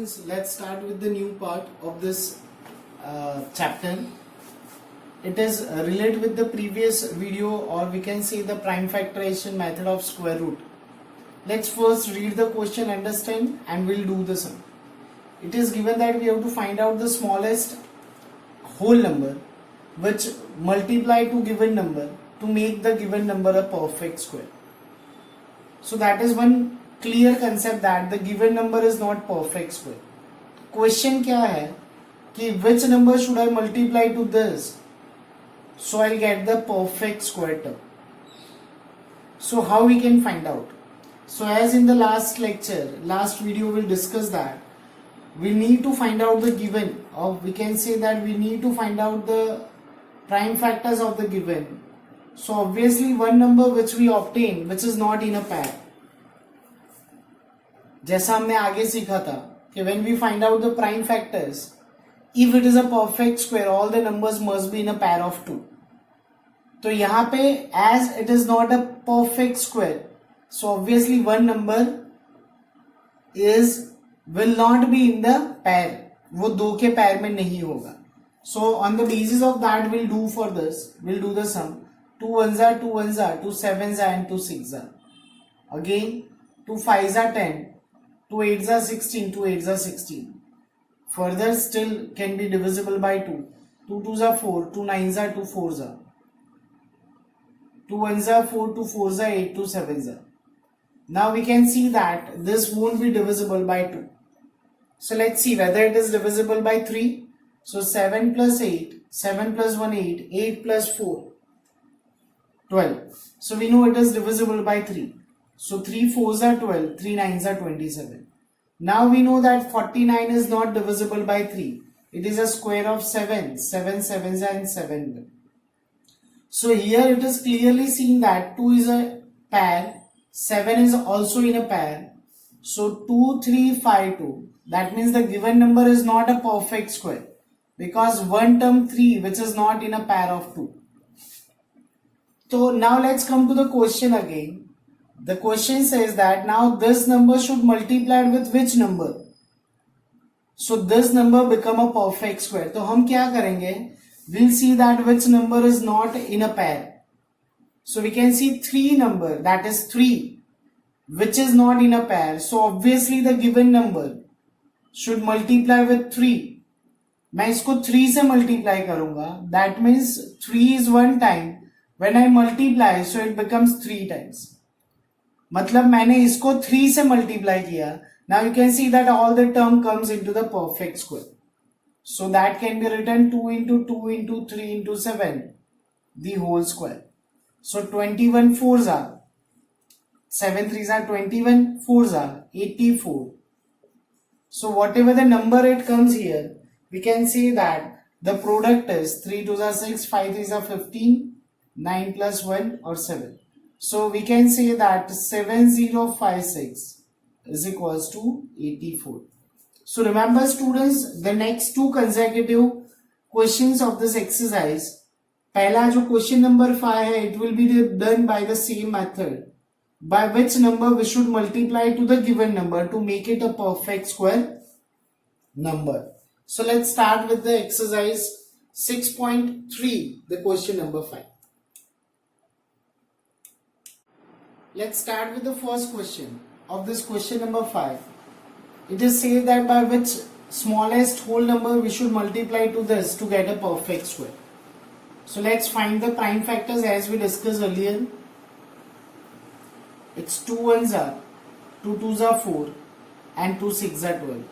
students, let's start with the new part of this chapter. It is related with the previous video, or we can say the prime factorization method of square root. Let's first read the question, understand, and we'll do the sum. It is given that we have to find out the smallest whole number which multiply to given number to make the given number a perfect square. So that is one clear concept that the given number is not perfect square. Question क्या है कि which number should I multiply to this so I'll get the perfect square term. So how we can find out? So as in the last lecture, last video we'll discuss that we need to find out the given, or we can say that we need to find out the prime factors of the given. So obviously one number which we obtain which is not in a pair, जैसा हमने आगे सीखा था कि when we find out the prime factors, if it is a perfect square, all the numbers must be in a pair of 2. तो यहाँ पे as it is not a perfect square, so obviously one number will not be in the pair, वो दो के pair में नहीं होगा. So on the basis of that we'll do the sum. 2 1s are 2 1s are 2 7s are and 2 6s are. Again 2 5s are 10, 2 8s are 16, 2 8s are 16. Further still can be divisible by 2. 2 2s are 4, 2 9s are 2 4s are. 2 1s are 4, 2 4s are 8, 2 7s are. Now we can see that this won't be divisible by 2. So let's see whether it is divisible by 3. So 7 plus 8, 7 plus 1 8, 8 plus 4 12. So we know it is divisible by 3. So 3 4s are 12, 3 9s are 27. Now we know that 49 is not divisible by 3. It is a square of 7, 7 7s are and 7. So here it is clearly seen that 2 is a pair, 7 is also in a pair. So 2 3 5 2. That means the given number is not a perfect square, because one term 3 which is not in a pair of 2. So now let's come to the question again. The question says that now this number should multiply with which number? So this number become a perfect square. तो हम क्या करेंगे? We'll see that which number is not in a pair. So we can see 3 number, that is 3, which is not in a pair. So obviously the given number should multiply with 3. मैं इसको 3 से multiply करूंगा. That means 3 is one time. When I multiply, so it becomes 3 times. मतलब मैंने इसको 3 से multiply किया. Now you can see that all the term comes into the perfect square. So that can be written 2 into 2 into 3 into 7, the whole square. So 21 4s are, 7 3s are 21, 4s are 84. So whatever the number it comes here, we can say that the product is 3 2s are 6, 5 3s are 15, 9 plus 1 or 7. So we can say that 7056 is equals to 84. So remember students, the next two consecutive questions of this exercise, पहला जो question number 5 है, it will be done by the same method, by which number we should multiply to the given number to make it a perfect square number. So let's start with the exercise 6.3, the question number 5. Let's start with the first question of this question number 5. It is said that by which smallest whole number we should multiply to this to get a perfect square. So let's find the prime factors as we discussed earlier. It's 2 1s are, 2 2s are 4 and 2 6s are 12.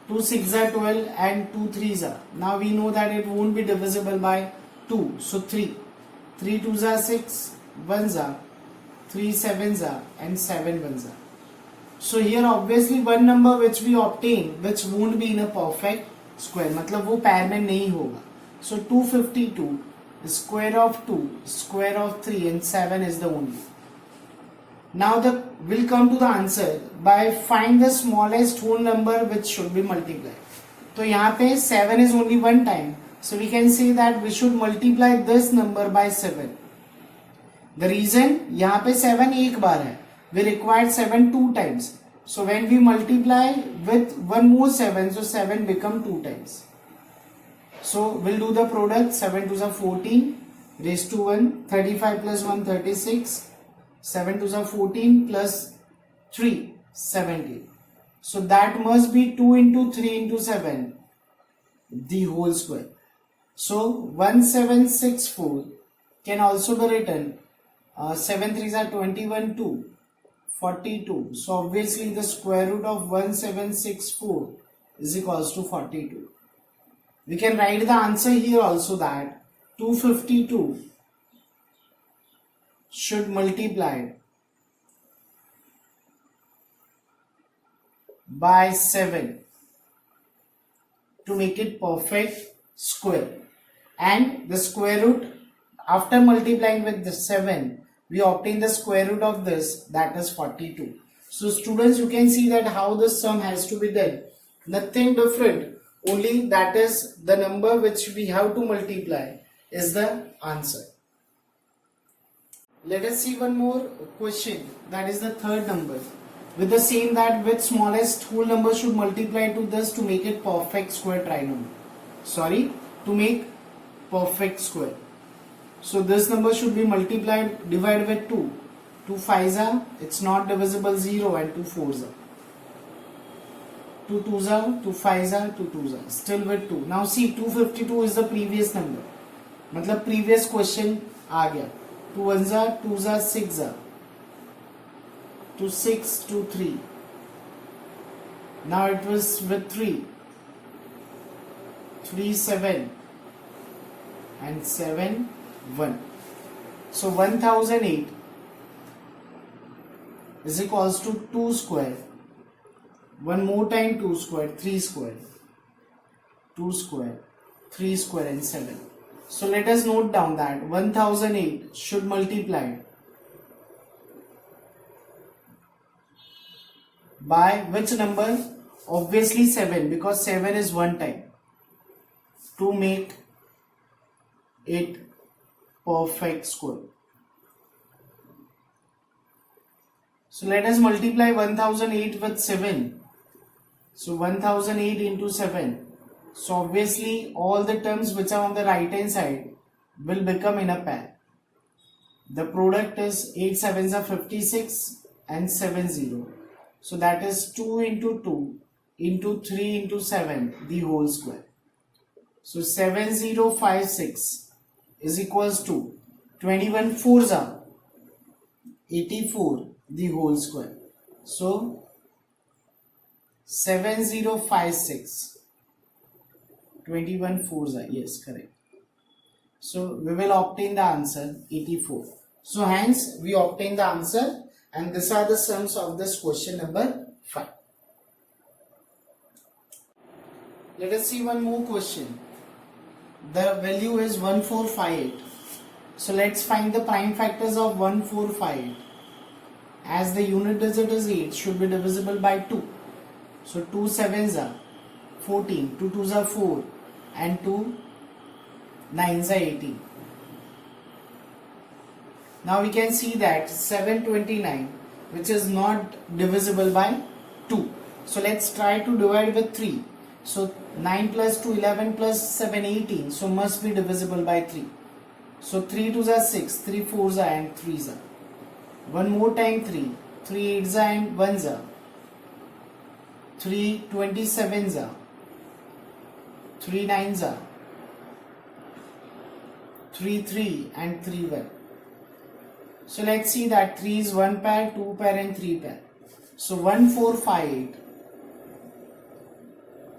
2 6s are 12 and 2 3s are. Now we know that it won't be divisible by 2. So 3. 3 2s are 6, 1s are, 3 7s are and 7 1s are. So here obviously one number which we obtain which won't be in a perfect square, मतलब वो pair में नहीं होगा. So 252, square of 2, square of 3 and 7 is the only. Now we'll come to the answer by find the smallest whole number which should be multiplied. तो यहाँ पे 7 is only one time. So we can say that we should multiply this number by 7. The reason यहाँ पे 7 एक बार है, we required 7 2 times. So when we multiply with one more 7, so 7 become 2 times. So we'll do the product. 7 to the 14 raised to 1, 35 plus 1 36, 7 to the 14 plus 3 17. So that must be 2 into 3 into 7 the whole square. So 1764 can also be written 7 3s are 21 2 42. So obviously the square root of 1764 is equals to 42. We can write the answer here also, that 252 should multiply by 7 to make it perfect square. And the square root, after multiplying with the 7, we obtain the square root of this, that is 42. So students, you can see that how the sum has to be done. Nothing different, only that is the number which we have to multiply is the answer. Let us see one more question, that is the third number. With the same, that which smallest whole number should multiply to this to make it perfect square trinomial. Sorry, to make perfect square. So this number should be multiplied, divided with 2. 2 5s are, it's not divisible, 0, and 2 4s are. 2 2s are, 2 5s are, 2 2s are, still with 2. Now see, 252 is the previous number. मतलब previous question आ गया. 2 1s are, 2s are, 6 are. 2 6, 2 3. Now it was with 3. 3 7 and 7 1. So 1008 is equals to 2 square. One more time 2 square, 3 square, 2 square, 3 square and 7. So let us note down that 1008 should multiply by which number? Obviously 7, because 7 is one time, to make it perfect square. So let us multiply 1008 with 7. So 1008 into 7. So obviously all the terms which are on the right hand side will become in a pair. The product is 8 7s are 56 and 7 0. So that is 2 into 2 into 3 into 7 the whole square. So 7056 is equals to 21 4s are 84 the whole square. So 7056, 21 4s are, yes, correct. So we will obtain the answer 84. So hence we obtain the answer, and these are the sums of this question number 5. Let us see one more question. The value is 1458. So let's find the prime factors of 1458. As the unit digit is 8, should be divisible by 2. So 2 7s are 14, 2 2s are 4, and 2 9s are 18. Now we can see that 729, which is not divisible by 2. So let's try to divide with 3. So 9 plus 2 11 plus 7 18. So must be divisible by 3. So 3 2s are 6, 3 4s are, and 3s are. One more time 3. 3 8s are and 1s are. 3 27s are. 3 9s are. 3 3 and 3 1. So let's see that 3 is 1 pair, 2 pair and 3 pair. So 1458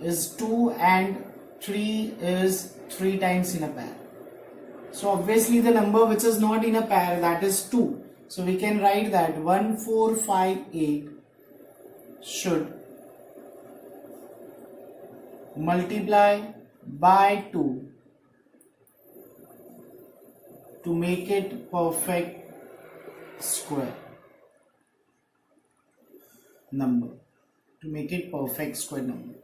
is 2 and 3 is 3 times in a pair. So obviously the number which is not in a pair, that is 2. So we can write that 1458 should multiply by 2 to make it perfect square number. To make it perfect square number.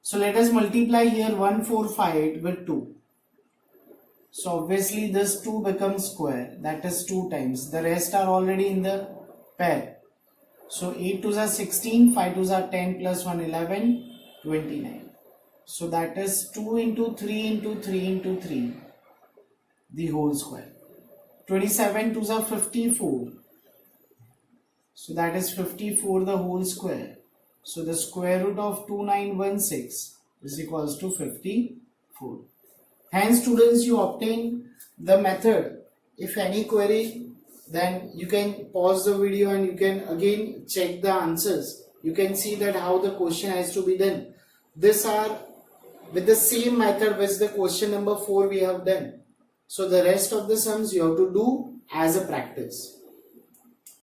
So let us multiply here 1458 with 2. So obviously this 2 becomes square, that is 2 times. The rest are already in the pair. So 8 2s are 16, 5 2s are 10 plus 1 11, 29. So that is 2 into 3 into 3 into 3, the whole square. 27 2s are 54. So that is 54 the whole square. So the square root of 2916 is equals to 54. Hence students, you obtain the method. If any query, then you can pause the video and you can again check the answers. You can see that how the question has to be done. These are with the same method which the question number 4 we have done. So the rest of the sums you have to do as a practice.